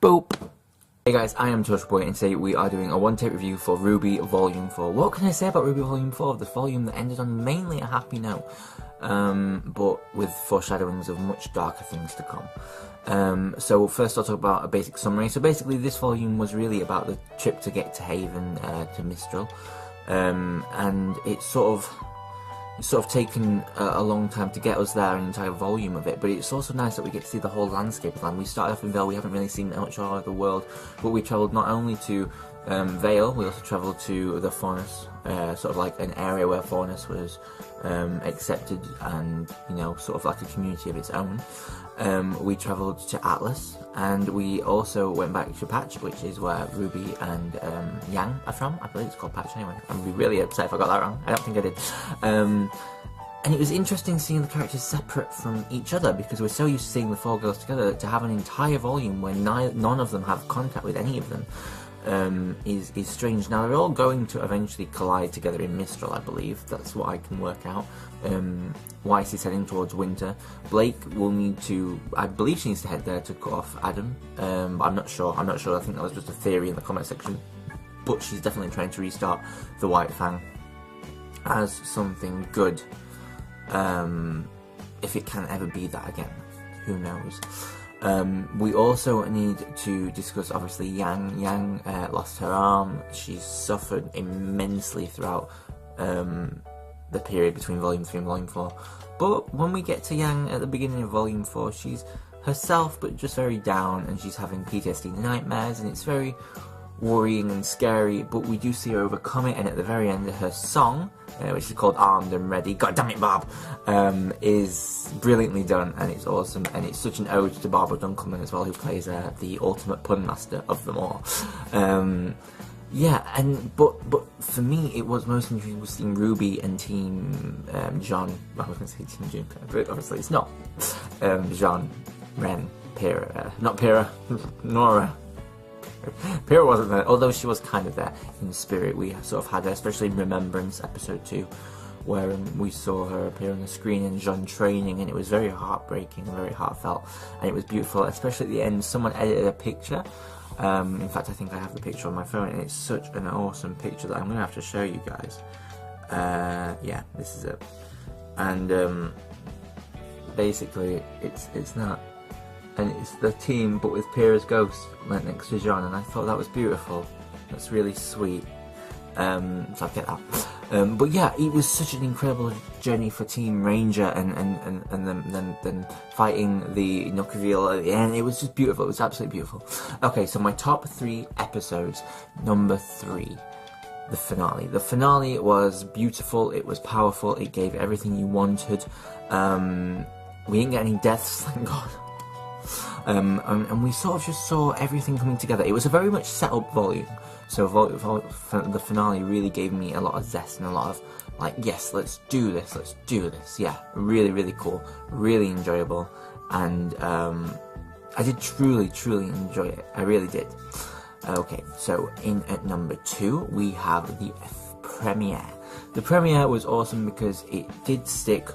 Boop! Hey guys, I am Rwby, and today we are doing a one-take review for Rwby Volume 4. What can I say about Rwby Volume 4? The volume that ended on mainly a happy note, but with foreshadowings of much darker things to come. So first I'll talk about a basic summary. So basically this volume was really about the trip to get to Haven, to Mistral, and it's sort of taken a long time to get us there, an entire volume of it, but it's also nice that we get to see the whole landscape of land. We started off in Vale, we haven't really seen much of the world, but we travelled not only to Vale, we also travelled to the Faunus, sort of like an area where Faunus was accepted and, you know, sort of like a community of its own. We travelled to Atlas, and we also went back to Patch, which is where Rwby and Yang are from. I believe it's called Patch anyway. I'm be really upset if I got that wrong. I don't think I did. And it was interesting seeing the characters separate from each other, because we're so used to seeing the four girls together, to have an entire volume where none of them have contact with any of them is strange. Now they're all going to eventually collide together in Mistral, I believe. That's what I can work out. Weiss is heading towards Winter. Blake will need to, I believe she needs to head there to cut off Adam. But I'm not sure. I think that was just a theory in the comment section. But she's definitely trying to restart the White Fang as something good. If it can ever be that again, who knows. We also need to discuss, obviously, Yang. Yang lost her arm. She's suffered immensely throughout the period between Volume 3 and Volume 4. But when we get to Yang at the beginning of Volume 4, she's herself, but just very down, and she's having PTSD nightmares, and it's very worrying and scary, but we do see her overcome it, and at the very end of her song, which is called Armed and Ready, God damn it Bob, is brilliantly done, and it's awesome, and it's such an ode to Barbara Dunkelman as well, who plays the ultimate pun master of them all. Yeah, and but for me it was most interesting Rwby and Team John. Well, I was going to say Team Junpei, but obviously it's not. Jean, Ren, Pyrrha, not Pyrrha, Nora. Pyrrha wasn't there, although she was kind of there in spirit. We sort of had her, especially in Remembrance episode 2, where we saw her appear on the screen and Jean training, and it was very heartbreaking and very heartfelt, and it was beautiful, especially at the end. Someone edited a picture. In fact, I think I have the picture on my phone, and it's such an awesome picture that I'm going to have to show you guys. Yeah, this is it. And basically, it's that. And it's the team, but with Pyrrha's ghost right next to Jean, and I thought that was beautiful. That's really sweet. So I get that. But yeah, it was such an incredible journey for Team Ranger, and then fighting the Nook reveal at the end. It was just beautiful. It was absolutely beautiful. Okay, so my top 3 episodes. Number 3. The finale. The finale was beautiful, it was powerful, it gave everything you wanted. We didn't get any deaths, thank God. And we sort of just saw everything coming together. It was a very much set up volume, so the finale really gave me a lot of zest and a lot of, like, yes, let's do this, yeah, really, really cool, really enjoyable, and I did truly enjoy it, I really did. Okay, so in at number 2, we have the premiere. The premiere was awesome because it did stick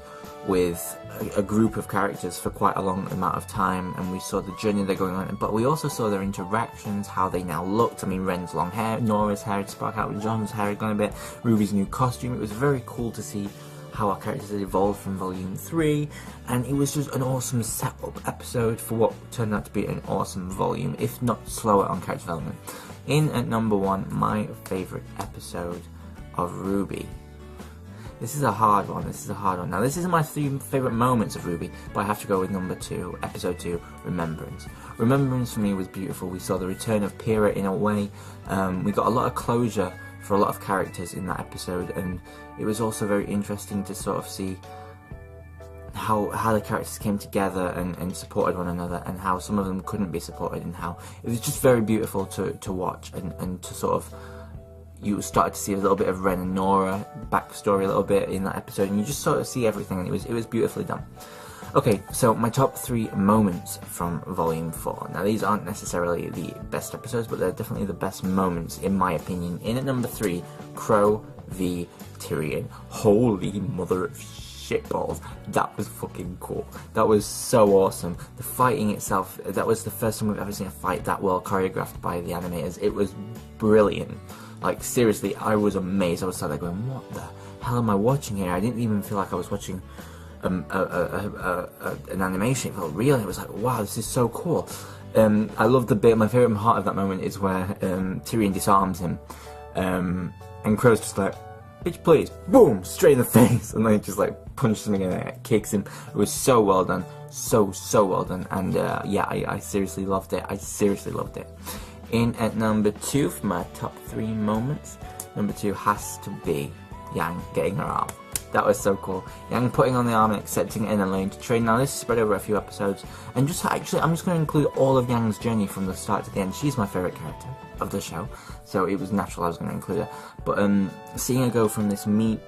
with a group of characters for quite a long amount of time, and we saw the journey they're going on, but we also saw their interactions, how they now looked. I mean, Ren's long hair, Nora's hair had sparked out, John's hair had gone a bit, Ruby's new costume. It was very cool to see how our characters had evolved from Volume 3, and it was just an awesome setup episode for what turned out to be an awesome volume, if not slower on character development. In at number 1, my favourite episode of Rwby. This is a hard one, Now, this isn't my 3 favourite moments of Rwby, but I have to go with number 2, episode 2, Remembrance. Remembrance for me was beautiful. We saw the return of Pyrrha in a way. We got a lot of closure for a lot of characters in that episode, and it was also very interesting to sort of see how the characters came together and supported one another, and how some of them couldn't be supported, and how it was just very beautiful to watch, and to sort of, you started to see a little bit of Ren and Nora backstory a little bit in that episode, and you just sort of see everything, and it was beautifully done. Okay, so my top 3 moments from Volume 4. Now, these aren't necessarily the best episodes, but they're definitely the best moments, in my opinion. In at number 3, Crow v Tyrion. Holy mother of shitballs. That was fucking cool. That was so awesome. The fighting itself, that was the first time we've ever seen a fight that well choreographed by the animators. It was brilliant. Like, seriously, I was amazed. I was sat there going, what the hell am I watching here? I didn't even feel like I was watching an animation. It felt real. It was like, wow, this is so cool. I love the bit, my favourite part of that moment is where Tyrion disarms him, and Crow's just like, bitch please, boom, straight in the face, and then he just like punches him again and kicks him. It was so well done, so well done, and yeah, I seriously loved it. I seriously loved it. In at number 2 for my top 3 moments, number 2 has to be Yang getting her arm. That was so cool. Yang putting on the arm and accepting it in a lane to train. Now this is spread over a few episodes, and just actually I'm just going to include all of Yang's journey from the start to the end. She's my favourite character of the show, so it was natural I was going to include her. But seeing her go from this meek,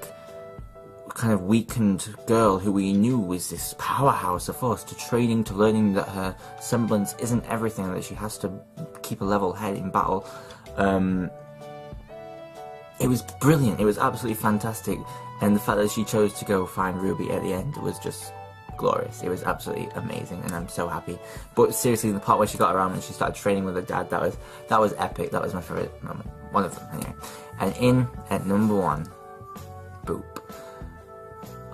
kind of weakened girl who we knew was this powerhouse of force to training, to learning that her semblance isn't everything, that she has to keep a level head in battle. It was brilliant. It was absolutely fantastic. And the fact that she chose to go find Rwby at the end was just glorious. It was absolutely amazing, and I'm so happy. But seriously, the part where she got around and she started training with her dad, that was epic. That was my favourite moment. One of them, anyway. And in at number 1, Boop.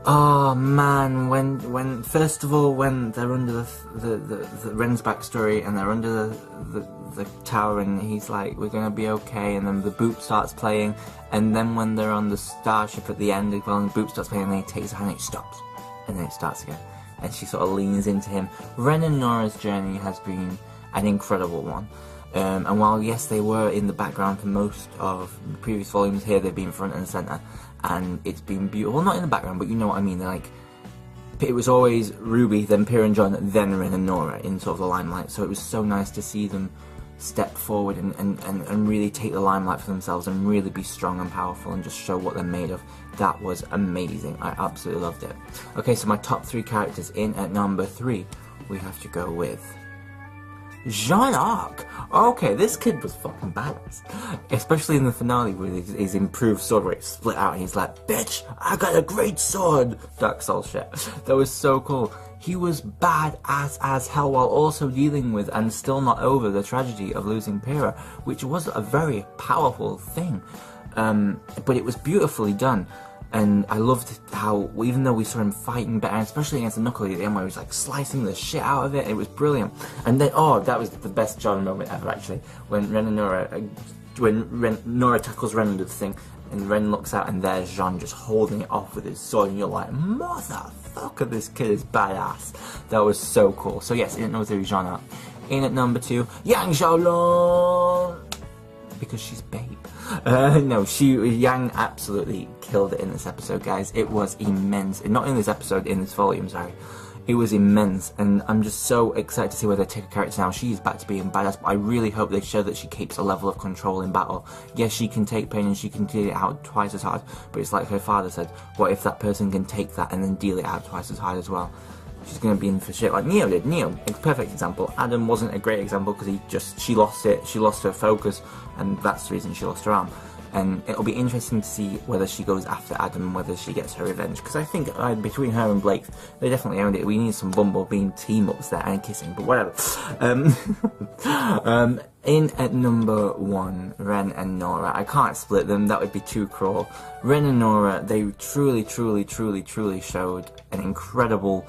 Oh man, when first of all, when they're under the Ren's backstory and they're under the tower and he's like, we're gonna be okay, and then the Boop starts playing, and then when they're on the starship at the end, well, the Boop starts playing and then he takes her hand and it stops, and then it starts again, and she sort of leans into him. Ren and Nora's journey has been an incredible one. And while yes, they were in the background for most of the previous volumes, here they've been front and centre, and it's been beautiful. Well, not in the background, but you know what I mean. They're like, it was always Rwby, then Pyr and John, then Ren and Nora in sort of the limelight. So it was so nice to see them step forward and really take the limelight for themselves and really be strong and powerful and just show what they're made of. That was amazing. I absolutely loved it. Okay, so my top 3 characters. In at number 3, we have to go with Jean-Arc. Okay, this kid was fucking badass. Especially in the finale with his improved sword where it split out and he's like, bitch, I got a great sword. Dark Souls shit. That was so cool. He was badass as hell while also dealing with and still not over the tragedy of losing Pyra, which was a very powerful thing. But it was beautifully done. And I loved how, even though we saw him fighting better, especially against the Knuckle at the end where he was like slicing the shit out of it, it was brilliant. And then, oh, that was the best John moment ever actually, when Ren and Nora, Nora tackles Ren under the thing, and Ren looks out and there's Jean just holding it off with his sword, and you're like, motherfucker, this kid is badass. That was so cool. So yes, in at number 3, Jean-Arc. In at number 2, Yang Xiaolong, because she's babe. No, Yang absolutely killed it in this episode, guys. It was immense. Not in this episode, in this volume, sorry. It was immense, and I'm just so excited to see where they take her character now. She's back to being badass, but I really hope they show that she keeps a level of control in battle. Yes, she can take pain and she can deal it out twice as hard, but it's like her father said, what if that person can take that and then deal it out twice as hard as well? She's going to be in for shit like Neo did. Neo, a perfect example. Adam wasn't a great example because she lost it, she lost her focus, and that's the reason she lost her arm. And it'll be interesting to see whether she goes after Adam and whether she gets her revenge, because I think between her and Blake, they definitely owned it. We need some Bumblebee team-ups there and kissing, but whatever. In at number 1, Ren and Nora. I can't split them, that would be too cruel. Ren and Nora, they truly showed an incredible,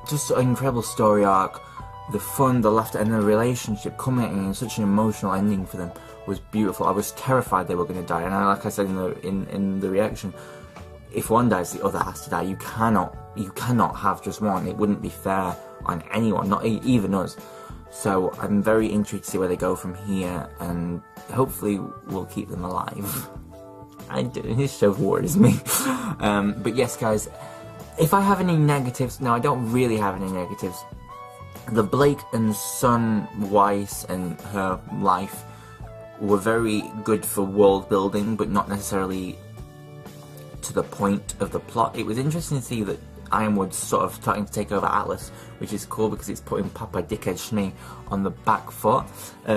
just an incredible story arc. The fun, the laughter, and the relationship culminating in such an emotional ending for them was beautiful. I was terrified they were going to die, and like I said in the reaction, if one dies, the other has to die. You cannot have just one. It wouldn't be fair on anyone, not even us. So I'm very intrigued to see where they go from here, and hopefully we'll keep them alive. I do. This show worries me. But yes, guys, if I have any negatives, no, I don't really have any negatives. The Blake and Son Weiss and her life were very good for world building, but not necessarily to the point of the plot. It was interesting to see that Ironwood's sort of starting to take over Atlas, which is cool because it's putting Papa Dickhead Shmi on the back foot,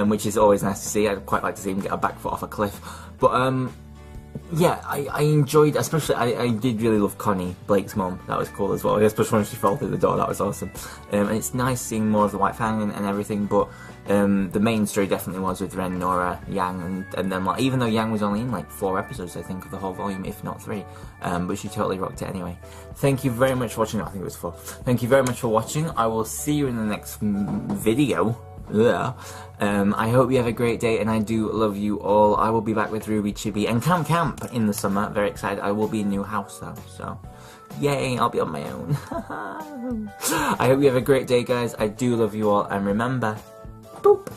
which is always nice to see. I'd quite like to see him get a back foot off a cliff. But yeah, I enjoyed, especially, I did really love Connie, Blake's mum. That was cool as well, especially when she fell through the door. That was awesome. And it's nice seeing more of the White Fang and everything, but the main story definitely was with Ren, Nora, Yang, and then, like, even though Yang was only in like 4 episodes, I think, of the whole volume, if not 3, but she totally rocked it anyway. Thank you very much for watching. I think it was 4. Thank you very much for watching. I will see you in the next video. Yeah. I hope you have a great day, and I do love you all. I will be back with Rwby, Chibi, and Camp in the summer. Very excited. I will be in a new house though, so yay, I'll be on my own. I hope you have a great day, guys. I do love you all, and remember, boop.